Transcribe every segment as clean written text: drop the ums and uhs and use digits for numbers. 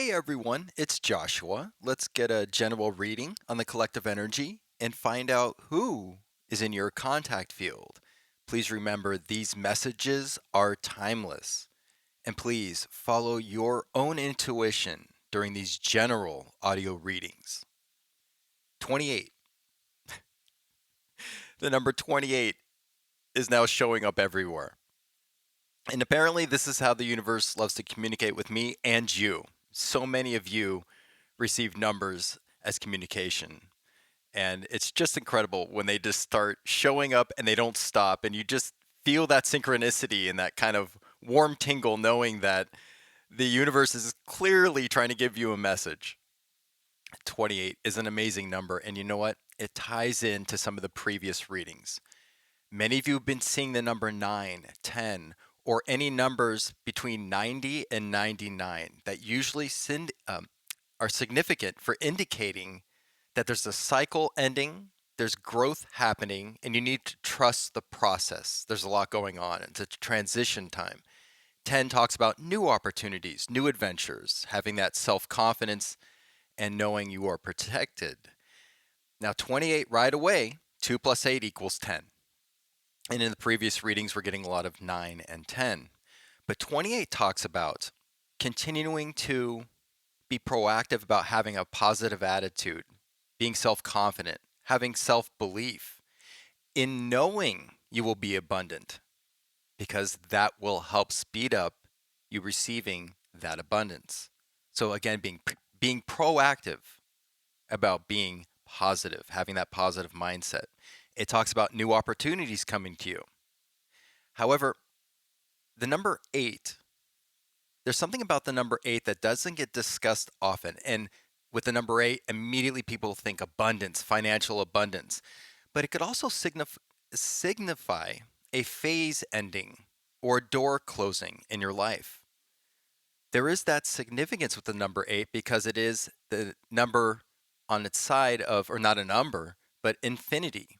Hey everyone, it's Joshua. Let's get a general reading on the collective energy and find out who is in your contact field. Please remember these messages are timeless. And please follow your own intuition during these general audio readings. 28. The number 28 is now showing up everywhere. And apparently, this is how the universe loves to communicate with me and you. So many of you receive numbers as communication. And it's just incredible when they just start showing up and they don't stop. And you just feel that synchronicity and that kind of warm tingle knowing that the universe is clearly trying to give you a message. 28 is an amazing number. And you know what? It ties into some of the previous readings. Many of you have been seeing the number 9, 10, or any numbers between 90 and 99 that usually are significant for indicating that there's a cycle ending, there's growth happening, and you need to trust the process. There's a lot going on. It's a transition time. 10 talks about new opportunities, new adventures, having that self-confidence and knowing you are protected. Now 28 right away, 2 plus 8 equals 10. And in the previous readings, we're getting a lot of 9 and 10. But 28 talks about continuing to be proactive about having a positive attitude, being self-confident, having self-belief in knowing you will be abundant, because that will help speed up you receiving that abundance. So again, being proactive about being positive, having that positive mindset. It talks about new opportunities coming to you. However, the number 8, there's something about the number 8 that doesn't get discussed often. And with the number 8, immediately people think abundance, financial abundance. But it could also signify a phase ending or a door closing in your life. There is that significance with the number 8 because it is the number on its side of, or not a number, but infinity.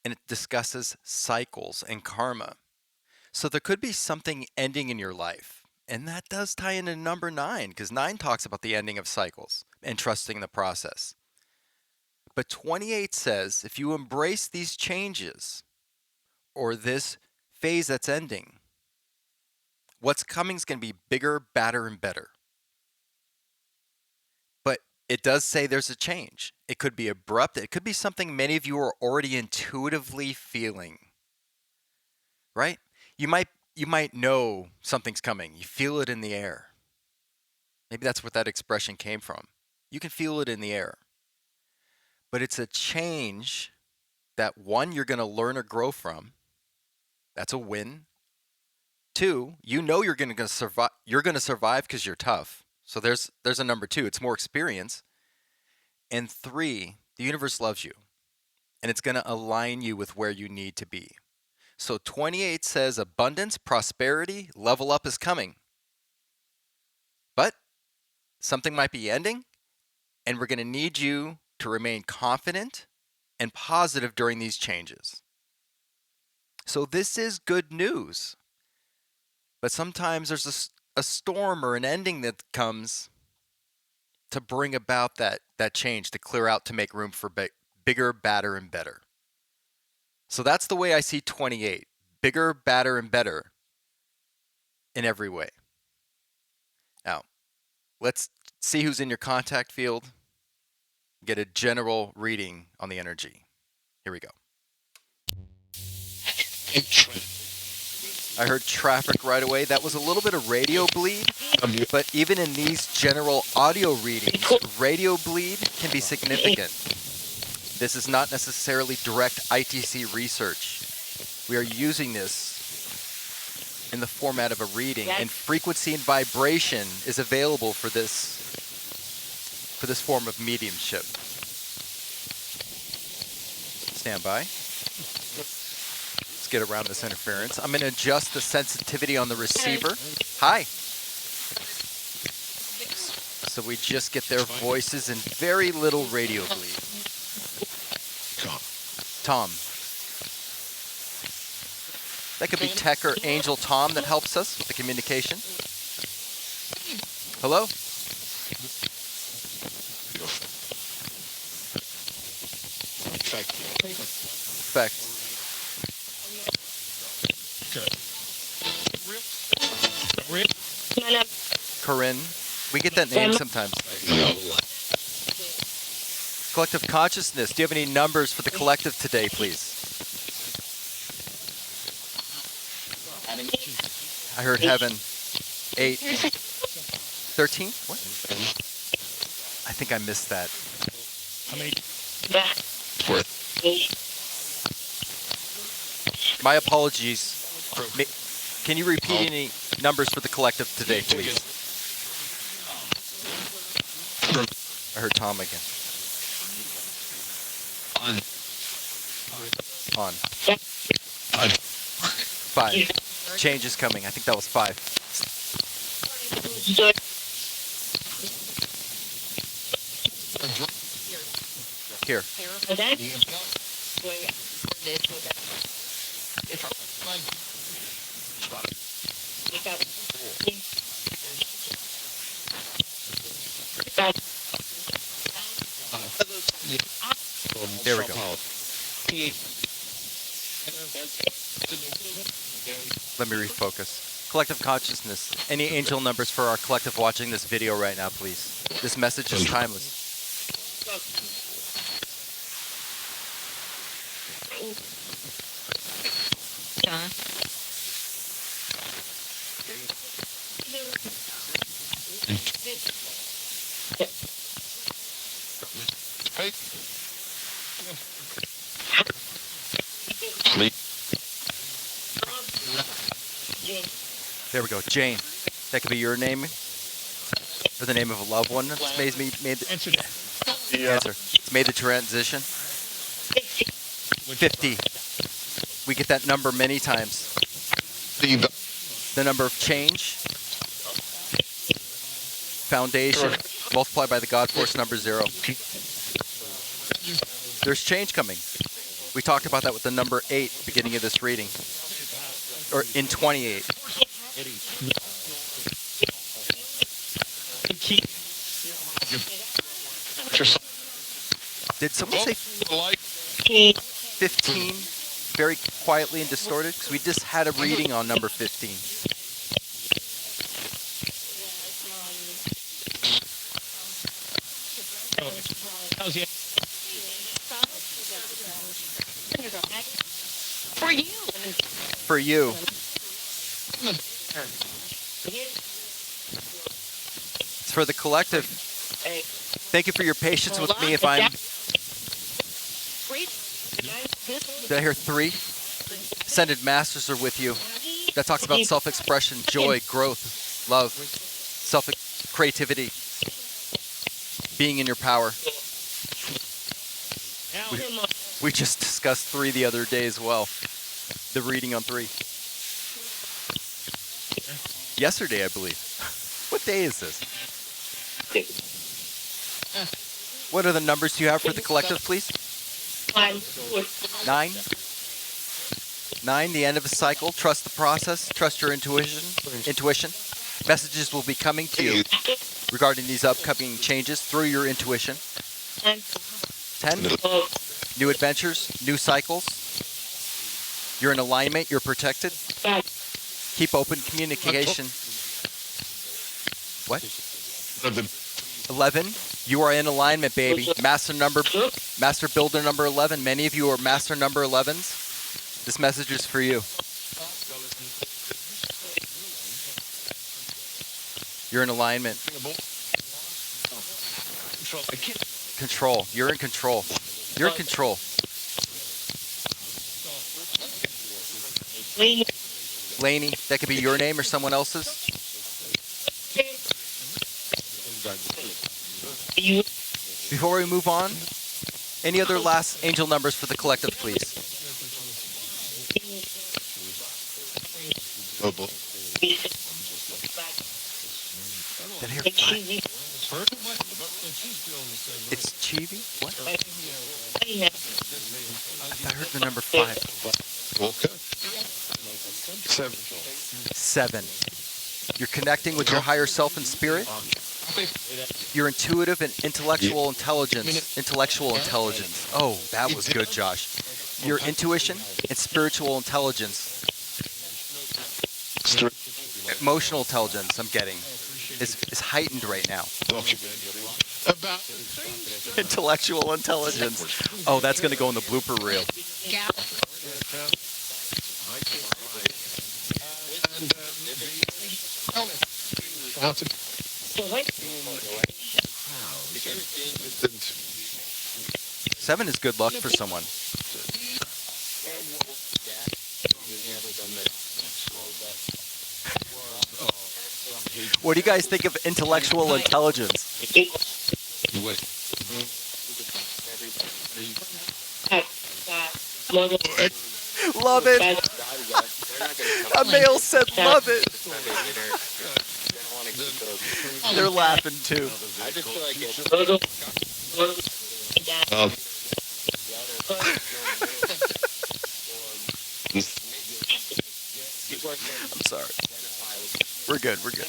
And it discusses cycles and karma. So there could be something ending in your life. And that does tie into number 9, because 9 talks about the ending of cycles and trusting the process. But 28 says if you embrace these changes or this phase that's ending, what's coming is going to be bigger, badder, and better. But it does say there's a change. It could be abrupt. It could be something many of you are already intuitively feeling, right? You might know something's coming. You feel it in the air. Maybe that's where that expression came from. You can feel it in the air. But it's a change that, one, you're going to learn or grow from. That's a win. 2, you know you're going to survive. You're going to survive because you're tough. So there's a number 2. It's more experience. And 3, the universe loves you, and it's going to align you with where you need to be. So 28 says abundance, prosperity, level up is coming. But something might be ending, and we're going to need you to remain confident and positive during these changes. So this is good news. But sometimes there's a storm or an ending that comes to bring about that change, to clear out, to make room for bigger, badder, and better. So that's the way I see 28. Bigger, badder, and better in every way. Now, let's see who's in your contact field. Get a general reading on the energy. Here we go. I heard traffic right away. That was a little bit of radio bleed, but even in these general audio readings, radio bleed can be significant. This is not necessarily direct ITC research. We are using this in the format of a reading, and frequency and vibration is available for this form of mediumship. Stand by. Let's get around this interference. I'm going to adjust the sensitivity on the receiver. Hi. So we just get their voices and very little radio bleed. Tom. That could be Tech or Angel Tom that helps us with the communication. Hello? Effect. Corinne. We get that name sometimes. Collective consciousness. Do you have any numbers for the collective today, please? I heard heaven. 8. 13? What? I think I missed that. My apologies. Can you repeat any numbers for the collective today, please? I heard Tom again. On. 5. Change is coming. I think that was 5. Here. There we go. Let me refocus. Collective consciousness. Any angel numbers for our collective watching this video right now, please? This message is timeless. There we go. Jane. That could be your name or the name of a loved one. It's made the answer. It's made the transition. 50. We get that number many times. The number of change. Foundation. Multiplied by the God Force number 0. There's change coming. We talked about that with the number 8 beginning of this reading. Or in 28. Did someone say 15 very quietly and distorted? Because we just had a reading on number 15. For you. It's for the collective. Thank you for your patience with me if I'm... Did I hear 3? Ascended Masters are with you. That talks about self-expression, joy, growth, love, creativity, being in your power. We just discussed 3 the other day as well. The reading on 3. Yesterday, I believe. What day is this? What are the numbers you have for the collective, please? 9. 9, the end of a cycle. Trust the process. Trust your intuition. Messages will be coming to you regarding these upcoming changes through your intuition. 10, new adventures, new cycles. You're in alignment. You're protected. Keep open communication. What? 11, you are in alignment, baby. Master builder number 11. Many of you are master number 11s. This message is for you. You're in alignment. Control. You're in control. You're in control. Laney, that could be your name or someone else's. Before we move on, any other last angel numbers for the collective, please? Did I hear 5? It's Chivi? What? I heard the number 5. 7. You're connecting with your higher self and spirit. Your intuitive and intellectual intelligence. Intellectual intelligence. Oh, that was good, Josh. Your intuition and spiritual intelligence. Emotional intelligence, I'm getting, is heightened right now. Intellectual intelligence. Oh, that's going to go in the blooper reel. Seven is good luck for someone. What do you guys think of intellectual intelligence? Love it. A male said love it. They're laughing too. I'm sorry. We're good. We're good.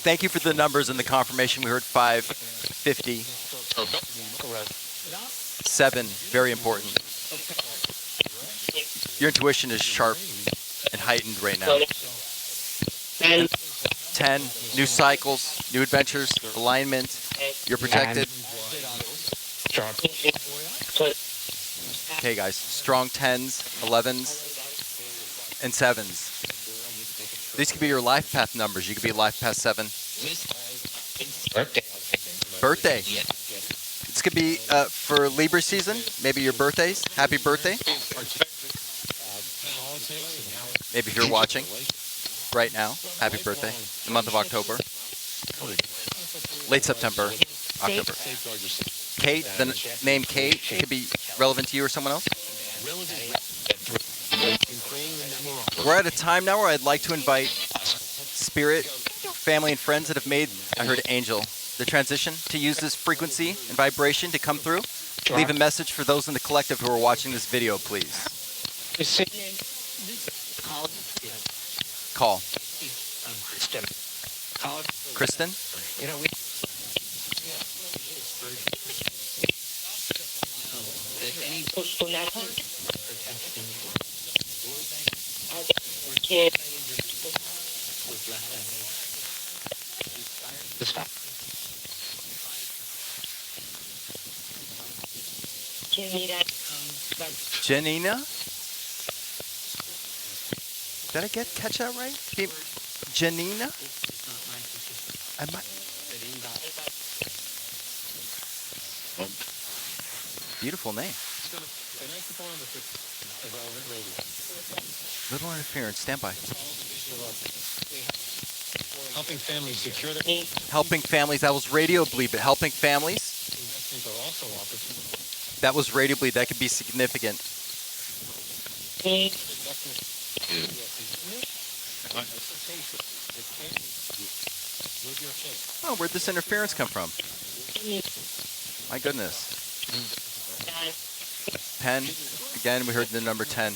Thank you for the numbers and the confirmation. We heard 550. 7, very important. Your intuition is sharp and heightened right now. 10, new cycles, new adventures, alignment. You're protected. Okay, guys, strong 10s, 11s, and 7s. These could be your life path numbers. You could be life path 7. Birthday. This could be for Libra season, maybe your birthdays. Happy birthday. Maybe if you're watching right now, happy birthday. The month of October. Late September, October. Kate, the name Kate, could be relevant to you or someone else. We're at a time now where I'd like to invite spirit, family, and friends that have made, I heard angel, the transition to use this frequency and vibration to come through. Leave a message for those in the collective who are watching this video, please. Call. Kristen? Janina? Did I catch that right? Janina? I might. Beautiful name. Little interference. Stand by. Helping families secure their... Helping families. That was radio bleed, but helping families. That was radio bleed. That could be significant. Oh, where'd this interference come from? My goodness. 10. Again, we heard the number 10.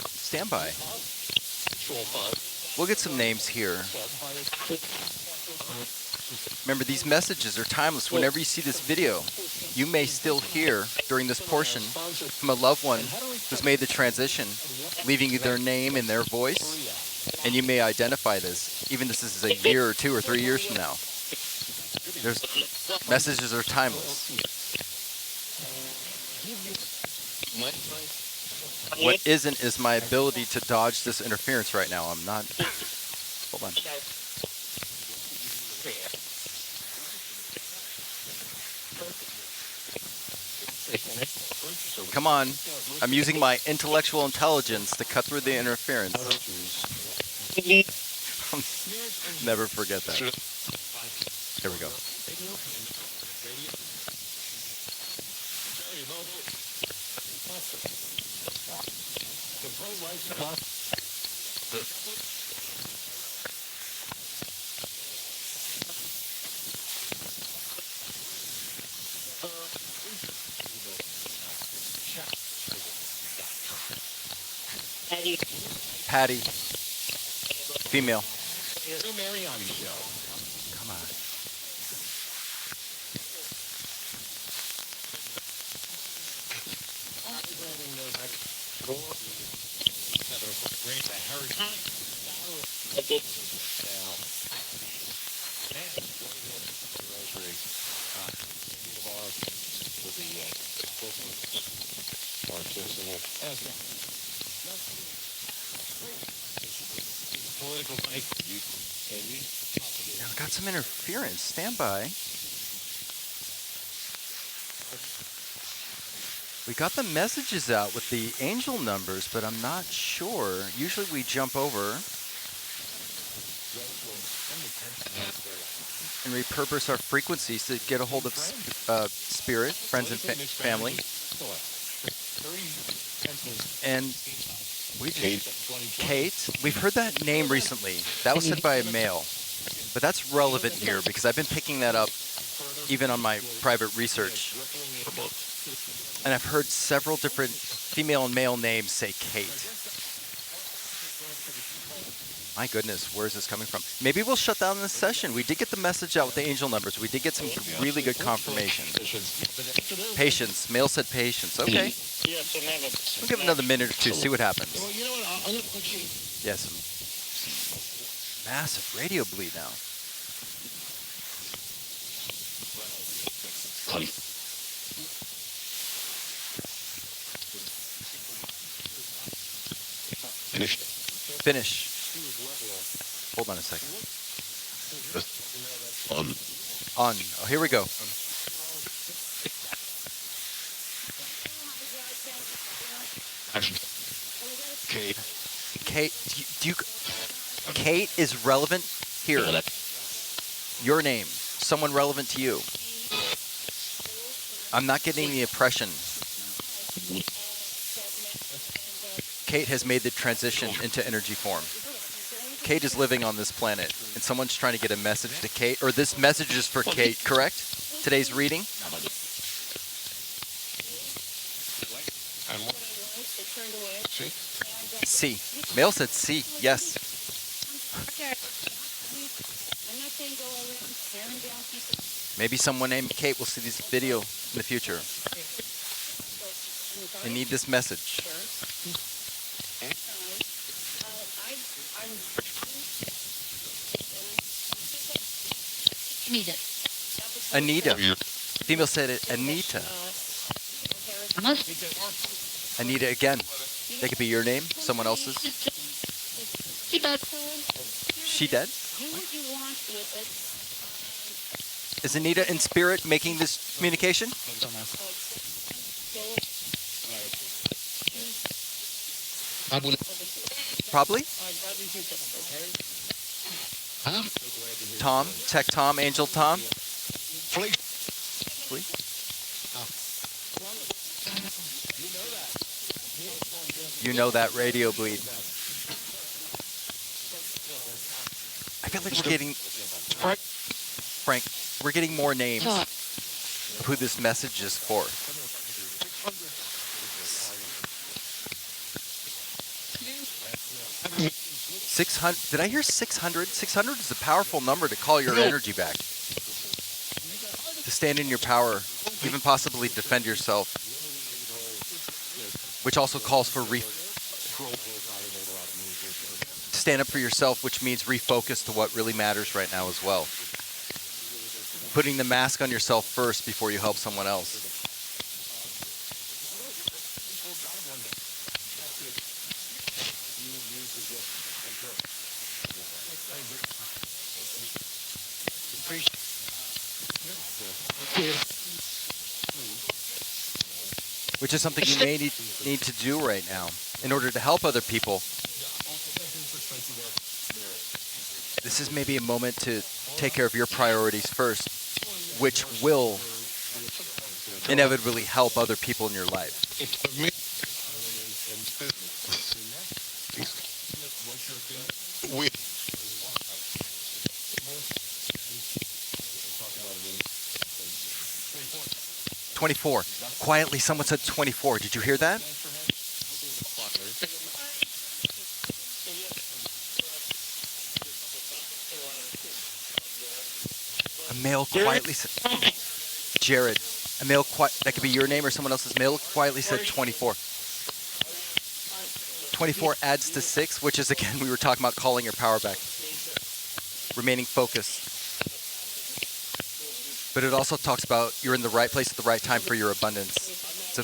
Stand by. We'll get some names here. Remember, these messages are timeless. Whenever you see this video, you may still hear during this portion from a loved one who's made the transition, leaving you their name and their voice, and you may identify this, even this is a year or 2 or 3 years from now. There's messages are timeless. What isn't is my ability to dodge this interference right now. I'm not. Hold on. Come on. I'm using my intellectual intelligence to cut through the interference. Never forget that. Here we go. Patty, female. Drew Mariani show. Come on. Political Now, we got some interference. Stand by. We got the messages out with the angel numbers, but I'm not sure. Usually we jump over and repurpose our frequencies to get a hold of spirit, friends, and family. And we just, Kate, we've heard that name recently. That was said by a male, but that's relevant here because I've been picking that up even on my private research. And I've heard several different female and male names say Kate. My goodness, where is this coming from? Maybe we'll shut down this session. We did get the message out with the angel numbers. We did get some really good confirmation. Patience. Male said patience. Okay. We'll give it another minute or two, see what happens. Yes, some massive radio bleed now. Finish. Hold on a second. On. Oh, here we go. Kate, Kate is relevant here. Your name. Someone relevant to you. I'm not getting the impression. Kate has made the transition into energy form. Kate is living on this planet, and someone's trying to get a message to Kate, or this message is for Kate, correct? Today's reading? C. Male said C, yes. Maybe someone named Kate will see this video in the future. They need this message. Anita. Female said it, Anita. Anita again. That could be your name, someone else's. She dead? Is Anita in spirit making this communication? Probably. Tom, Tech Tom, Angel Tom. Flea. You know that radio bleed. I feel like we're getting, Frank, we're getting more names of who this message is for. 600, did I hear 600? 600 is a powerful number to call your energy back. To stand in your power, even possibly defend yourself. Which also calls for stand up for yourself, which means refocus to what really matters right now as well. Putting the mask on yourself first before you help someone else. Which is something you may need to do right now in order to help other people. This is maybe a moment to take care of your priorities first, which will inevitably help other people in your life. We 24. Quietly, someone said 24. Did you hear that? male quietly said, Jared, a male that could be your name or someone else's. Male quietly said 24. 24 adds to 6, which is, again, we were talking about calling your power back. Remaining focused. But it also talks about you're in the right place at the right time for your abundance. So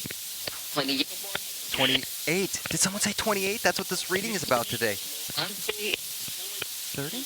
28. Did someone say 28? That's what this reading is about today. 30?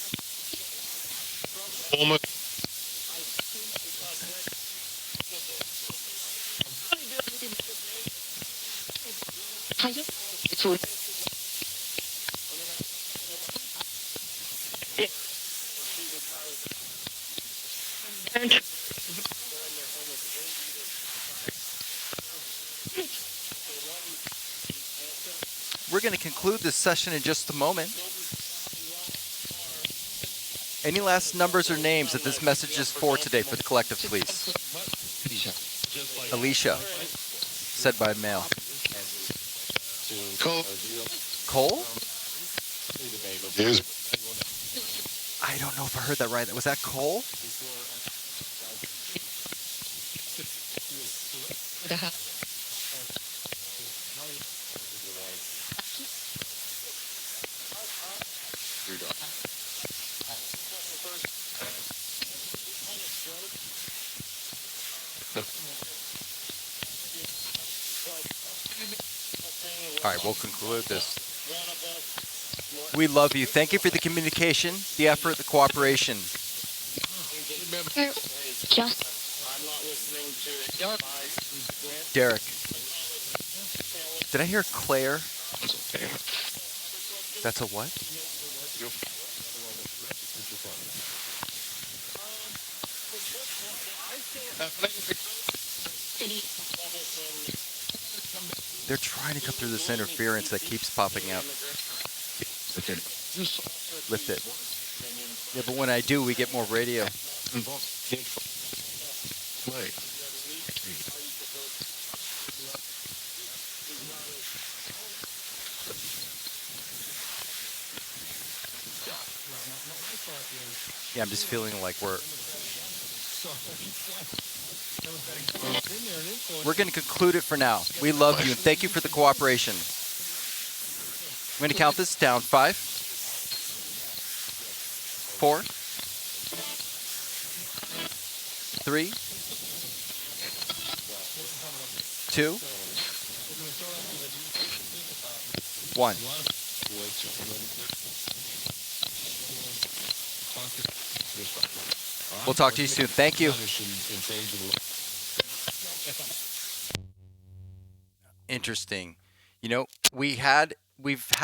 We're going to conclude this session in just a moment. Any last numbers or names that this message is for today for the collective, please? Alicia, said by male. Cole? I don't know if I heard that right. Was that Cole? All right, we'll conclude this. We love you. Thank you for the communication, the effort, the cooperation. Derek. Did I hear Claire? That's a what? They're trying to come through this interference that keeps popping out. Lift it. Yeah, but when I do, we get more radio. Yeah, I'm just feeling like we're going to conclude it for now. We love you and thank you for the cooperation. I'm going to count this down. 5, 4, 3, 2, 1. We'll talk to you soon. Thank you. Interesting. You know, we've had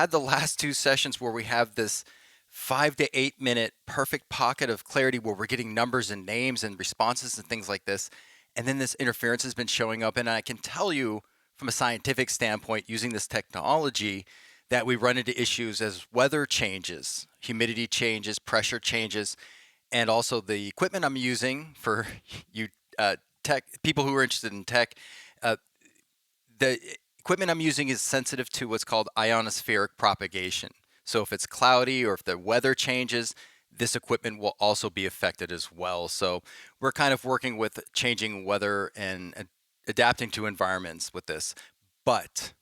the last 2 sessions where we have this 5 to 8 minute perfect pocket of clarity where we're getting numbers and names and responses and things like this. And then this interference has been showing up. And I can tell you from a scientific standpoint, using this technology, that we run into issues as weather changes, humidity changes, pressure changes, and also the equipment I'm using for you tech people who are interested in tech. The equipment I'm using is sensitive to what's called ionospheric propagation. So if it's cloudy or if the weather changes, this equipment will also be affected as well. So we're kind of working with changing weather and adapting to environments with this. But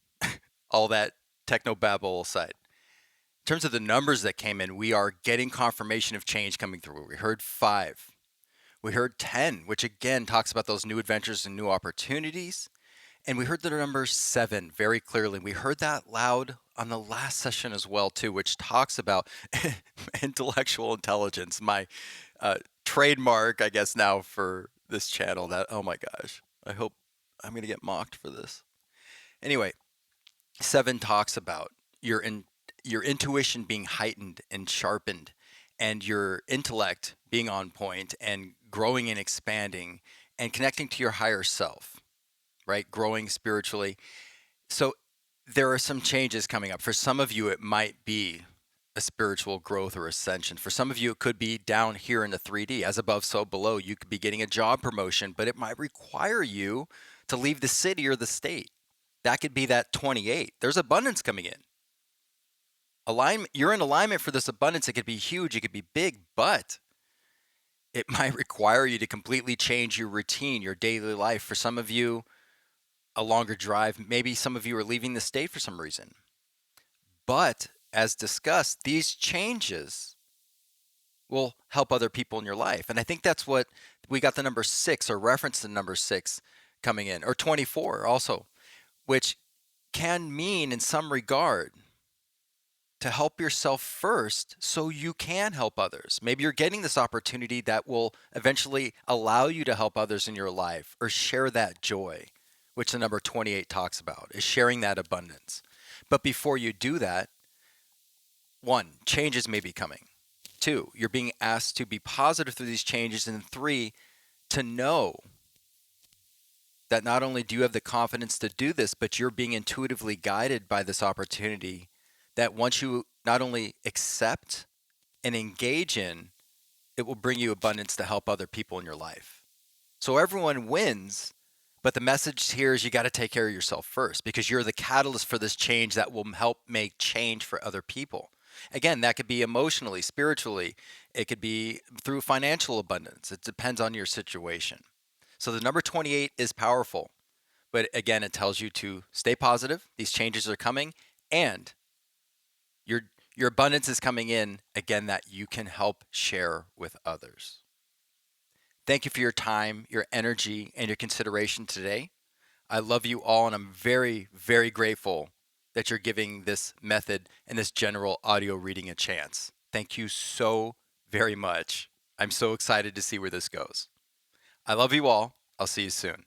all that technobabble aside, in terms of the numbers that came in, we are getting confirmation of change coming through. We heard 5. We heard 10, which again talks about those new adventures and new opportunities. And we heard the number 7 very clearly. We heard that loud on the last session as well, too, which talks about intellectual intelligence, my trademark, I guess, now for this channel. That, oh my gosh, I hope I'm going to get mocked for this. Anyway, 7 talks about your intuition being heightened and sharpened, and your intellect being on point and growing and expanding and connecting to your higher self, right? Growing spiritually. So there are some changes coming up. For some of you, it might be a spiritual growth or ascension. For some of you, it could be down here in the 3D, as above, so below. You could be getting a job promotion, but it might require you to leave the city or the state. That could be that 28. There's abundance coming in. Alignment. You're in alignment for this abundance. It could be huge. It could be big, but It might require you to completely change your routine, your daily life. For some of you, a longer drive. Maybe some of you are leaving the state for some reason. But as discussed, these changes will help other people in your life. And I think that's what we got the number 6 or reference to number 6 coming in, or 24 also, which can mean in some regard to help yourself first so you can help others. Maybe you're getting this opportunity that will eventually allow you to help others in your life or share that joy, which the number 28 talks about, is sharing that abundance. But before you do that, 1, changes may be coming. 2, you're being asked to be positive through these changes. And 3, to know that not only do you have the confidence to do this, but you're being intuitively guided by this opportunity that once you not only accept and engage in, it will bring you abundance to help other people in your life. So everyone wins, but the message here is you got to take care of yourself first, because you're the catalyst for this change that will help make change for other people. Again, that could be emotionally, spiritually, it could be through financial abundance. It depends on your situation. So the number 28 is powerful, but again, it tells you to stay positive. These changes are coming, and your your abundance is coming in again that you can help share with others. Thank you for your time, your energy, and your consideration today. I love you all, and I'm very, very grateful that you're giving this method and this general audio reading a chance. Thank you so very much. I'm so excited to see where this goes. I love you all. I'll see you soon.